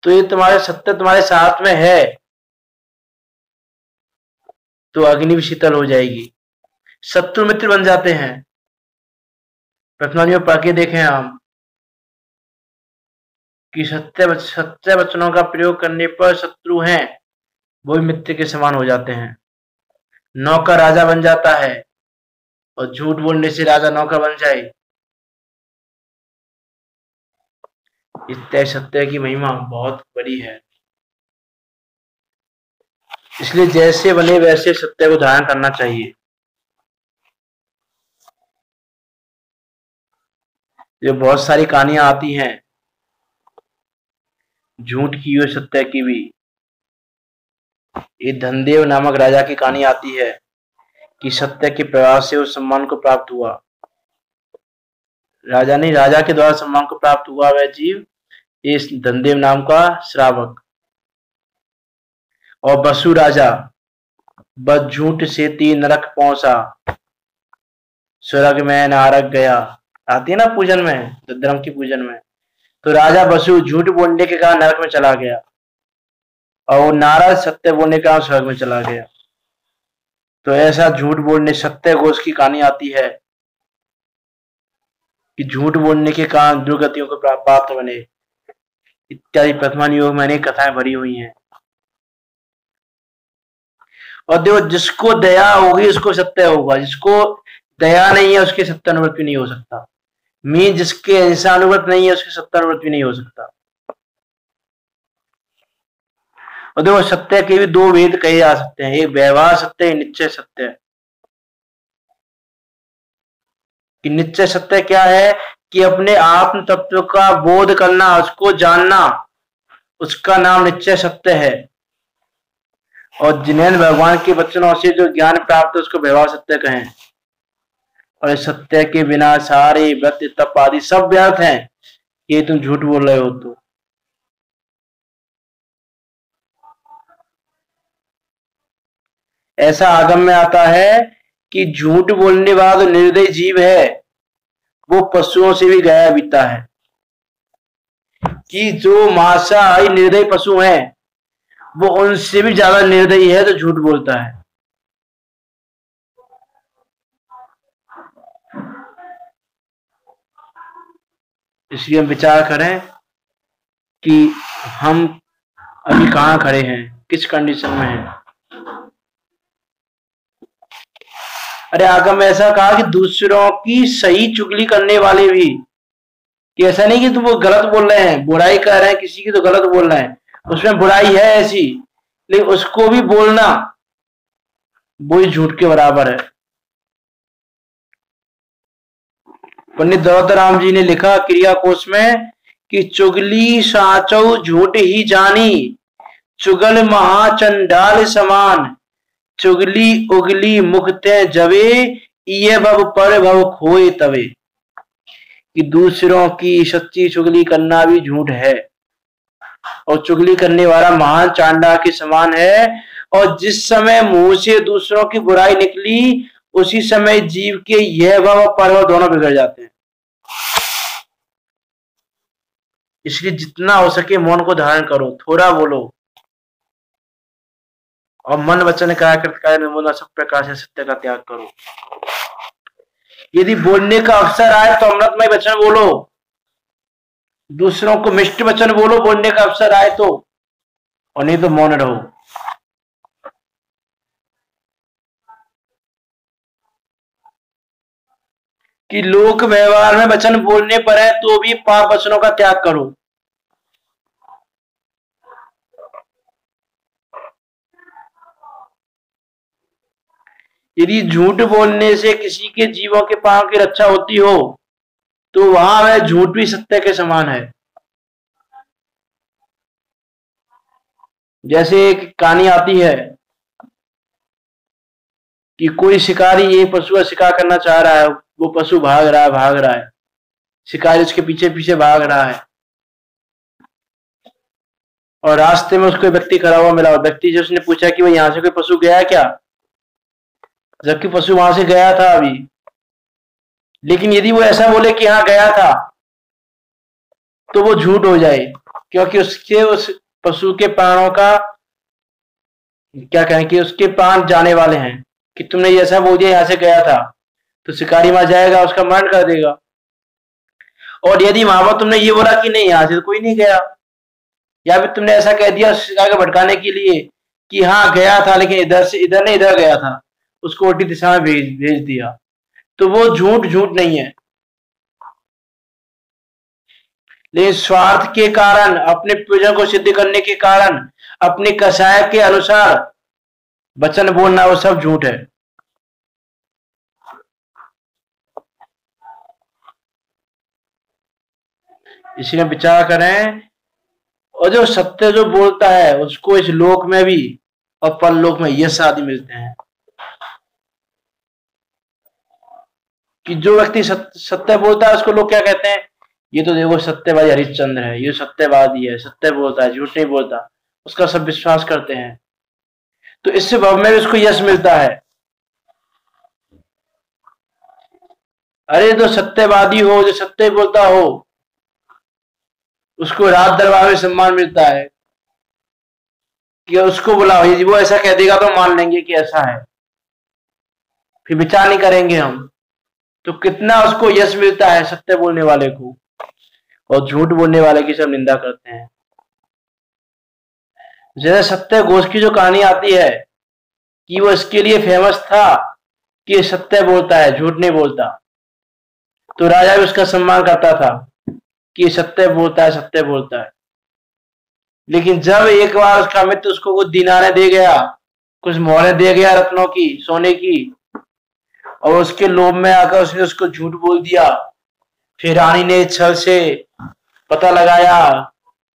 Speaker 1: तो ये तुम्हारे सत्य तुम्हारे साथ में है तो अग्नि भी शीतल हो जाएगी, शत्रु मित्र बन जाते हैं। प्रश्नों पढ़ के देखें हम कि सत्य वचनों का प्रयोग करने पर शत्रु हैं वो भी मित्र के समान हो जाते हैं। नौकर राजा बन जाता है और झूठ बोलने से राजा नौकर बन जाए। इस सत्य की महिमा बहुत बड़ी है, इसलिए जैसे बने वैसे सत्य को धारण करना चाहिए। जो बहुत सारी कहानियां आती हैं झूठ की और सत्य की भी। ये धनदेव नामक राजा की कहानी आती है कि सत्य के प्रभाव से उस सम्मान को प्राप्त हुआ। राजा नहीं, राजा के द्वारा सम्मान को प्राप्त हुआ वह जीव इस धनदेव नाम का श्रावक। और बसु राजा बस झूठ से 3 नरक पहुंचा, स्वर्ग में नारक गया, आती है ना पूजन में, धर्म की पूजन में। तो राजा बसु झूठ बोलने के कारण नरक में चला गया और वो नारद सत्य बोलने के कारण स्वर्ग में चला गया। तो ऐसा झूठ बोलने सत्य घोष की कहानी आती है कि झूठ बोलने के कारण दुर्गतियों को प्राप्त बने इत्यादि प्रथमान योग में अनेक कथाएं भरी हुई हैं। और देखो जिसको दया होगी उसको सत्य होगा, जिसको दया नहीं है उसके सत्यानुव्रत भी नहीं हो सकता। जिसके अहिंसानुव्रत नहीं है उसके सत्यानुव्रत भी नहीं हो सकता। और देखो सत्य के भी 2 भेद कहे जा सकते हैं, एक व्यवहार सत्य, निश्चय सत्य। कि निश्चय सत्य क्या है कि अपने आत्म तत्व का बोध करना, उसको जानना, उसका नाम निश्चय सत्य है। और जिन्हें भगवान के वचनों से जो ज्ञान प्राप्त है उसको व्यवहार सत्य कहें। और सत्य के बिना सारे व्रत तप आदि सब व्यर्थ हैं, ये तुम झूठ बोल रहे हो। तो ऐसा आगम में आता है कि झूठ बोलने वाला जो निर्दयी जीव है वो पशुओं से भी गया बीता है, कि जो मांसाहारी निर्दयी पशु हैं वो उनसे भी ज्यादा निर्दयी है तो झूठ बोलता है। इसलिए हम विचार करें कि हम अभी कहाँ खड़े हैं, किस कंडीशन में हैं। अरे आगम में ऐसा कहा कि दूसरों की सही चुगली करने वाले भी, कि ऐसा नहीं कि तुम वो गलत बोल रहे हैं, बुराई कर रहे हैं किसी की तो गलत बोल रहे हैं, उसमें बुराई है ऐसी, लेकिन उसको भी बोलना वो ही झूठ के बराबर है। पंडित दौलतराम जी ने लिखा क्रिया कोश में कि चुगली साचौ झूठ ही जानी, चुगल महाचंडाल समान, चुगली उगली मुखते जवे, ये भव पर भव खोए तवे। कि दूसरों की सच्ची चुगली करना भी झूठ है, और चुगली करने वाला महान चांडा के समान है, और जिस समय मुंह से दूसरों की बुराई निकली उसी समय जीव के यह भव और परभव दोनों बिगड़ जाते हैं। इसलिए जितना हो सके मौन को धारण करो, थोड़ा बोलो, और मन वचन काया कृत निर्मूलना सब प्रकार से सत्य का त्याग करो। यदि बोलने का अवसर आए तो अमृतमय वचन बोलो, दूसरों को मिष्ट वचन बोलो बोलने का अवसर आए तो, और नहीं तो मौन रहो। कि लोक व्यवहार में वचन बोलने पर है तो भी पाप वचनों का त्याग करो। यदि झूठ बोलने से किसी के जीवों के पापों की रक्षा होती हो तो वहां वह झूठ भी सत्य के समान है। जैसे एक कहानी आती है कि कोई शिकारी एक पशु का शिकार करना चाह रहा है, वो पशु भाग रहा है, शिकारी उसके पीछे पीछे भाग रहा है, और रास्ते में उसको व्यक्ति खड़ा हुआ मिला। व्यक्ति जो उसने पूछा कि भाई यहाँ से कोई पशु गया क्या, जबकि पशु वहां से गया था अभी। लेकिन यदि वो ऐसा बोले कि हाँ गया था तो वो झूठ हो जाए, क्योंकि उसके उस पशु के प्राणों का क्या कहें कि उसके प्राण जाने वाले हैं, कि तुमने ये ऐसा बोल दिया यहाँ से गया था, तो शिकारी वहां जाएगा उसका मरण कर देगा। और यदि वहां पर तुमने ये बोला कि नहीं यहाँ से तो कोई नहीं गया, या फिर तुमने ऐसा कह दिया शिकार को भटकाने के लिए कि हाँ गया था लेकिन इधर से इधर नहीं इधर गया था, उसको उल्टी दिशा में भेज दिया, तो वो झूठ नहीं है। लेकिन स्वार्थ के कारण, अपने प्रयोजन को सिद्ध करने के कारण, अपने कसाय के अनुसार वचन बोलना वो सब झूठ है। इसलिए विचार करें, और जो सत्य जो बोलता है उसको इस लोक में भी और परलोक में यश आदि मिलते हैं। कि जो व्यक्ति सत्य बोलता है उसको लोग क्या कहते हैं, ये तो देखो सत्यवादी हरिश्चंद्र है, ये सत्यवादी है, सत्य बोलता है, झूठ नहीं बोलता, उसका सब विश्वास करते हैं। तो इससे भव में भी उसको यश मिलता है। अरे जो सत्यवादी हो, जो सत्य बोलता हो, उसको रात दरबार में सम्मान मिलता है, कि उसको बुलाओ, यदि वो ऐसा कह देगा तो मान लेंगे कि ऐसा है, फिर विचार नहीं करेंगे हम। तो कितना उसको यश मिलता है सत्य बोलने वाले को, और झूठ बोलने वाले की सब निंदा करते हैं। जैसे सत्य घोष की जो कहानी आती है कि वो इसके लिए फेमस था कि सत्य बोलता है, झूठ नहीं बोलता, तो राजा भी उसका सम्मान करता था कि सत्य बोलता है, सत्य बोलता है। लेकिन जब एक बार उसका मित्र उसको कुछ दिनारे दे गया, कुछ मोहरें दे गया रत्नों की, सोने की, और उसके लोभ में आकर उसने उसको झूठ बोल दिया, फिर रानी ने छल से पता लगाया,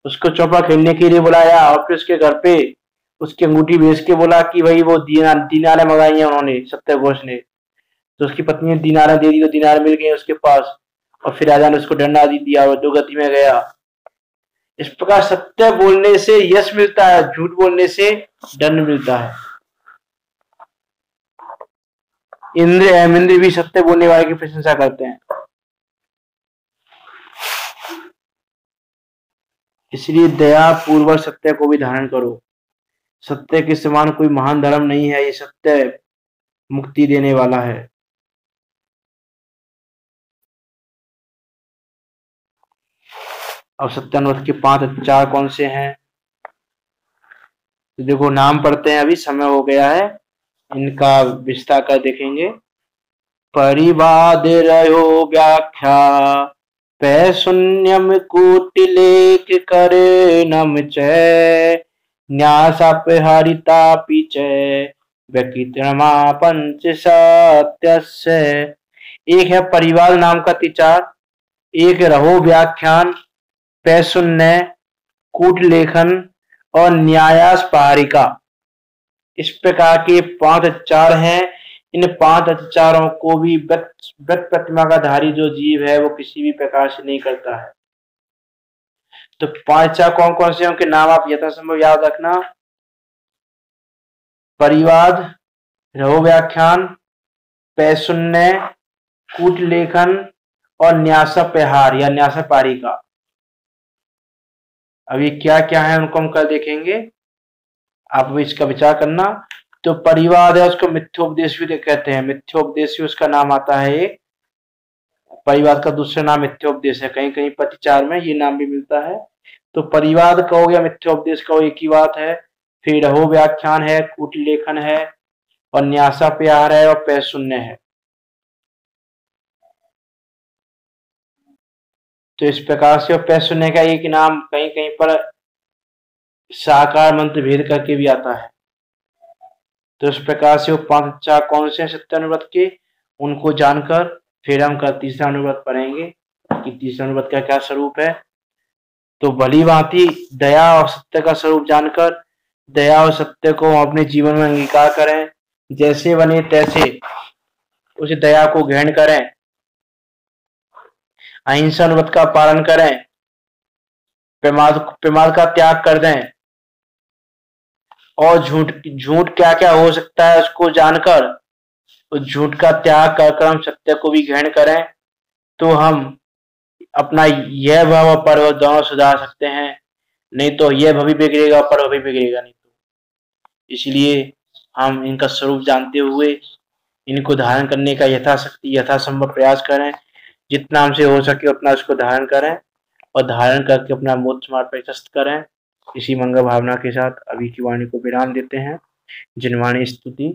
Speaker 1: उसको चौपा खेलने के लिए बुलाया, और फिर उसके घर पे उसकी अंगूठी भेज के बोला कि भाई वो दिनारे मंगाई है उन्होंने, सत्य घोष ने। तो उसकी पत्नी ने दिनारे दे दी, तो दिनारे मिल गए उसके पास, और फिर राजा ने उसको दंड आदि दिया, वो दो गति में गया। इस प्रकार सत्य बोलने से यश मिलता है, झूठ बोलने से दंड मिलता है। इंद्र एवं इंद्र भी सत्य बोलने वाले की प्रशंसा करते हैं। इसलिए दया पूर्वक सत्य को भी धारण करो। सत्य के समान कोई महान धर्म नहीं है, ये सत्य मुक्ति देने वाला है। अब सत्यानुव्रत के 5 अत्याचार कौन से हैं? तो देखो नाम पढ़ते हैं, अभी समय हो गया है, इनका विस्तार कर देखेंगे। परिवाद रहो व्याख्या पै शून्यम कूटिलेख करे नम चय न्यासापहरिता पीछे व्यकित्रमा पंच सत्यस्य। एक है परिवाद नाम का अत्याचार, एक रहो व्याख्यान, पै शून्य, कूट लेखन और न्यायास पहारिका। इस प्रकार के 5 अत्याचार हैं। इन 5 अत्याचारों को भी व्रत प्रतिमा का धारी जो जीव है वो किसी भी प्रकार से नहीं करता है। तो 5 अत्याचार कौन कौन से हैं उनके नाम आप यथासंभव याद रखना। परिवाद, रहो व्याख्यान, पै शून्य, कूट लेखन और न्यासपहार या न्यासपारिका। अभी क्या क्या है उनको हम कल देखेंगे, आप इसका विचार करना। तो परिवाद है उसको मिथ्योपदेश भी कहते हैं, मिथ्योपदेश भी उसका नाम आता है। एक परिवाद का दूसरा नाम मिथ्योपदेश है, कहीं कहीं प्रतिचार में ये नाम भी मिलता है। तो परिवाद का हो गया, मिथ्योपदेश का हो, एक ही बात है। फिर रहो व्याख्यान है, कूट लेखन है और न्यासापहार है और पै शून्य है। तो इस प्रकार से पै शून्य का एक नाम कहीं कहीं पर साकार मंत्र भेद करके भी आता है। तो इस प्रकार से वो 5 अत्याचार कौन से हैं सत्यानुव्रत के, उनको जानकर फिर हम कल तीसरा अनुव्रत पढ़ेंगे कि तीसरा अनुव्रत का क्या स्वरूप है। तो भली भांति दया और सत्य का स्वरूप जानकर दया और सत्य को अपने जीवन में अंगीकार करें, जैसे बने तैसे उस दया को ग्रहण करें, अहिंसा अनुव्रत का पालन करें, प्रमाद का त्याग कर दें और झूठ क्या क्या हो सकता है उसको जानकर उस झूठ का त्याग कर हम सत्य को भी ग्रहण करें। तो हम अपना यह भाव और पर्व दोनों सुधार सकते हैं, नहीं तो यह भव भी बिगड़ेगा पर्व भी बिगड़ेगा नहीं। तो इसलिए हम इनका स्वरूप जानते हुए इनको धारण करने का यथाशक्ति यथासंभव प्रयास करें, जितना हमसे हो सके उतना उसको धारण करें और धारण करके अपना मोक्ष मार्ग प्रशस्त करें। इसी मंगल भावना के साथ अभी की वाणी को विराम देते हैं। जिनवाणी स्तुति।